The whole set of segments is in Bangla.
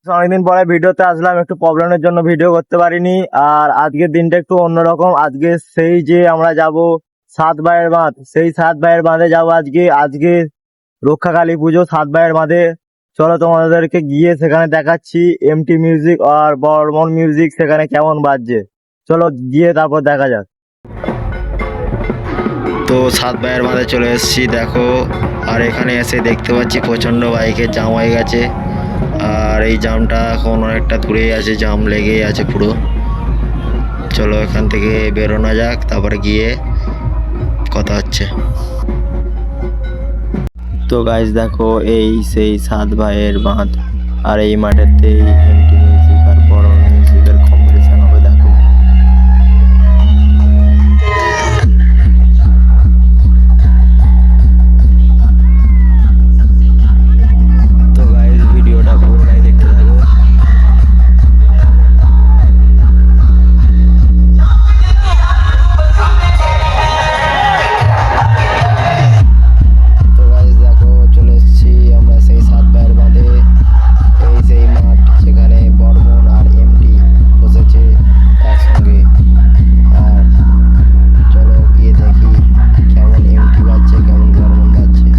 অনেকদিন পরে ভিডিওতে আসলাম, একটু প্রবলেমের জন্য ভিডিও করতে পারিনি। আর আজকের দিনটা একটু অন্যরকম। আজকে সেই যে আমরা যাব সাত ভাইয়ের বাঁধ, সেই সাত ভাইয়ের বাঁধে যাবো আজকে। আজকে রক্ষাকালী পুজো সাত ভাইয়ের বাঁধে। চলো তোমাদেরকে গিয়ে সেখানে দেখাচ্ছি এমটি মিউজিক আর বর্মন মিউজিক সেখানে কেমন বাজছে। চলো গিয়ে তারপর দেখা যাক। তো সাত ভাইয়ের বাঁধে চলে এসেছি দেখো। আর এখানে এসে দেখতে পাচ্ছি প্রচণ্ড বাইকের জাম হয়ে গেছে। আর এই জামটা এখন অনেকটা দূরেই আছে, জাম লেগেই আছে পুরো। চলো এখান থেকে বেরোনো যাক, তারপরে গিয়ে কথা হচ্ছে। তো গাইস দেখো, এই সেই সাত ভাইয়ের বাঁধ। আর এই মাঠেতেই এমটি মিউজিক আর বড় মিউজিকের কম্পিটিশন হবে দেখো। তো গাইস ভিডিওটা পুরোটাই দেখতে থাকো। তো গাইস দেখো, চলে এসেছি আমরা সেই সাত ভাইয়ের বাঁধে। এই সেই মাঠ যেখানে বর্মন আর এমটি বসেছে একসঙ্গে। আর চলো গিয়ে দেখি কেমন এমটি বাজছে, কেমন বর্মন বাজছে।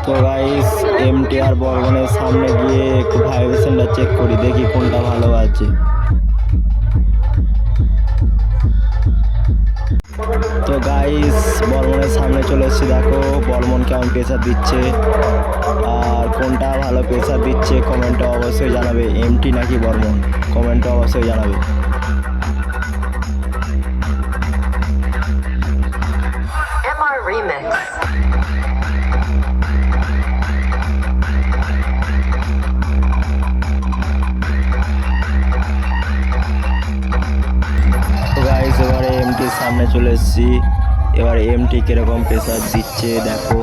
তো গাইস এমটি আর বর্মনের সামনে গিয়ে একটু ভাইব্রেশনটা চেক করি, দেখি কোনটা ভালো আছে। তো গাইস বর্মনের সামনে চলে এসেছি দেখো, বর্মন কেমন প্রেসার দিচ্ছে আর কোনটা ভালো প্রেসার দিচ্ছে কমেন্টে অবশ্যই জানাবে। এমটি নাকি বর্মন, কমেন্টে অবশ্যই জানাবে। MR Remix. তো গাইস এবারে এমটির সামনে চলে এসেছি। এবার এমটি কিরকম প্রেসার দিচ্ছে দেখো।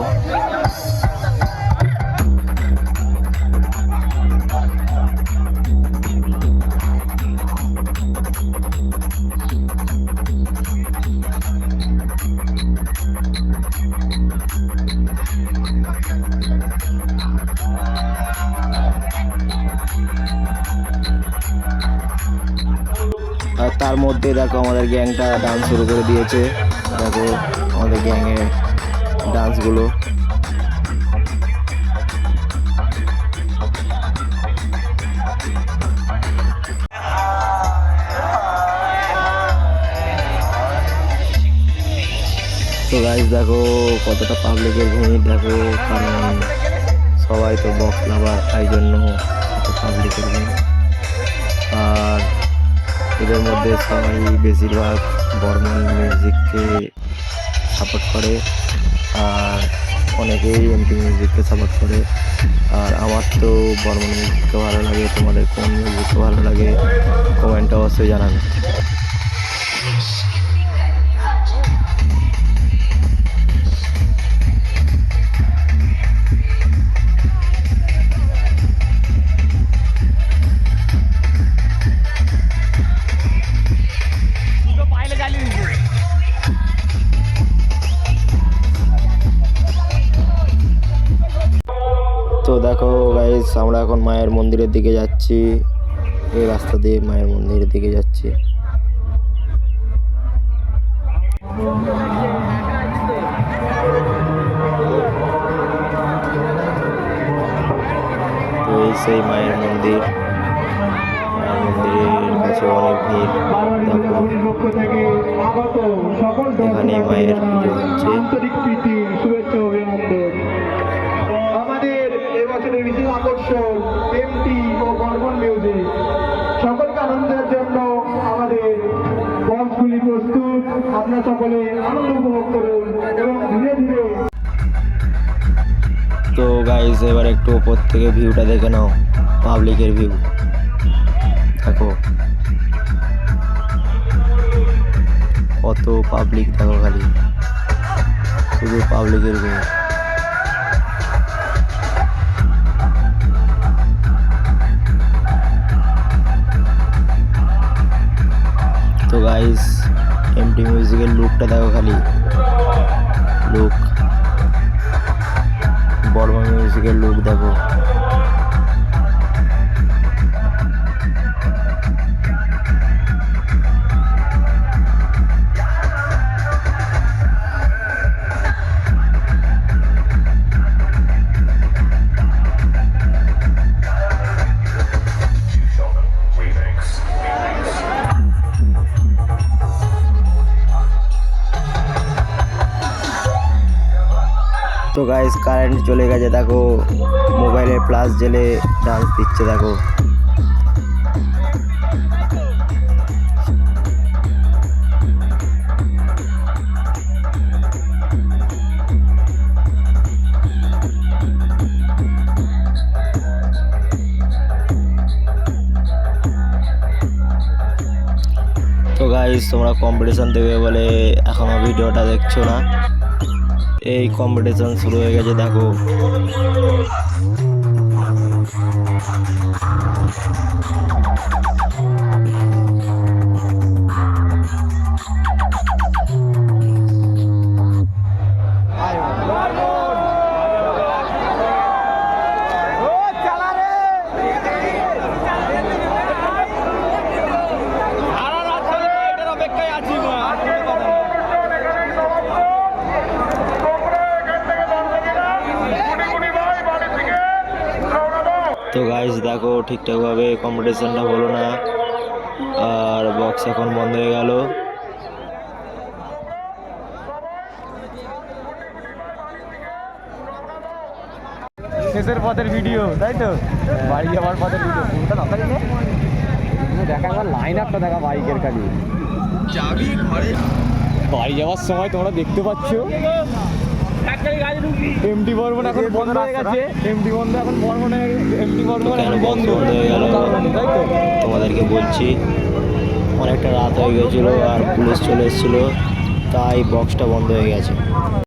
আর তার মধ্যে দেখো আমাদের গ্যাংটা ডান্স শুরু করে দিয়েছে। দেখো আমাদের গ্যাংয়ের ডান্সগুলো। তো গাইস দেখো কতটা পাবলিকের ভিড় দেখো, কারণ সবাই তো বক্স লাভার, তাই জন্য এত পাবলিকের ভিড়। আর এদের মধ্যে সবাই বেশিরভাগ বর্মন মিউজিককে সাপোর্ট করে, আর অনেকেই এমটি মিউজিককে সাপোর্ট করে। আর আমার তো বর্মন মিউজিককে ভালো লাগে। তোমাদের কোন মিউজিককে ভালো লাগে কমেন্টে অবশ্যই জানাবে। তো দেখো গাইস আমরা এখন মায়ের মন্দিরের দিকে যাচ্ছি। এই রাস্তা দিয়ে মায়ের মন্দিরের দিকে যাচ্ছি। তো এই সেই মায়ের মন্দির, মায়ের মন্দিরের কাছে অনেক ভিড়। দেখো এখানে মায়ের পুজো হচ্ছে। আমাদের এবছরের বিশেষ আকর্ষণ এমটি ও গর্বন মিউজিক। সকলকে আনন্দের জন্য আমাদের বক্সগুলি প্রস্তুত। আপনারা সকলে আনন্দ উপভোগ করুন এবং ধীরে ধীরে। তো গাইস এবার একটু উপর থেকে ভিউটা দেখে নাও, পাবলিকের ভিউ দেখো, কত পাবলিক দেখো, খালি শুধু পাবলিকের ভিউ। তো গাইস এমটি মিউজিকের লুকটা দেখো, খালি লুক, বর্মা মিউজিকের লুক দেখো। তো গাইস কারেন্ট চলে গেছে, দেখো মোবাইলে ফ্ল্যাশ জেলে ডান্স দিচ্ছে দেখো। তো গাইস তোমরা কম্পিটিশন দেবে বলে এখনো ভিডিওটা দেখছো না, এই কম্পিটিশন শুরু হয়ে গেছে দেখো। তো গাইস দেখো ঠিকঠাকভাবে কম্পিটিশনটা হলো না, আর বক্স এখন বন্ধ হয়ে গেল। শেষের পথের ভিডিও, তাই তো? বাড়ি যাওয়ার পথের ভিডিও দেখা, একবার লাইন আপটা দেখা বাইকের খালি যাবি ঘরে। বাড়ি যাওয়ার সময় তোমরা দেখতে পাচ্ছ এমটি বর্মন এখন বন্ধ হয়ে গেছে, এমটি বন্ধ এখন বর্মন হয়ে গেছে, এমটি বর্মন এখন বন্ধ হয়ে গেল, তাই তো? তোমাদেরকে বলছি অনেকটা রাত হয়ে গেছিলো আর পুলিশ চলে এসেছিলো, তাই বক্সটা বন্ধ হয়ে গেছে।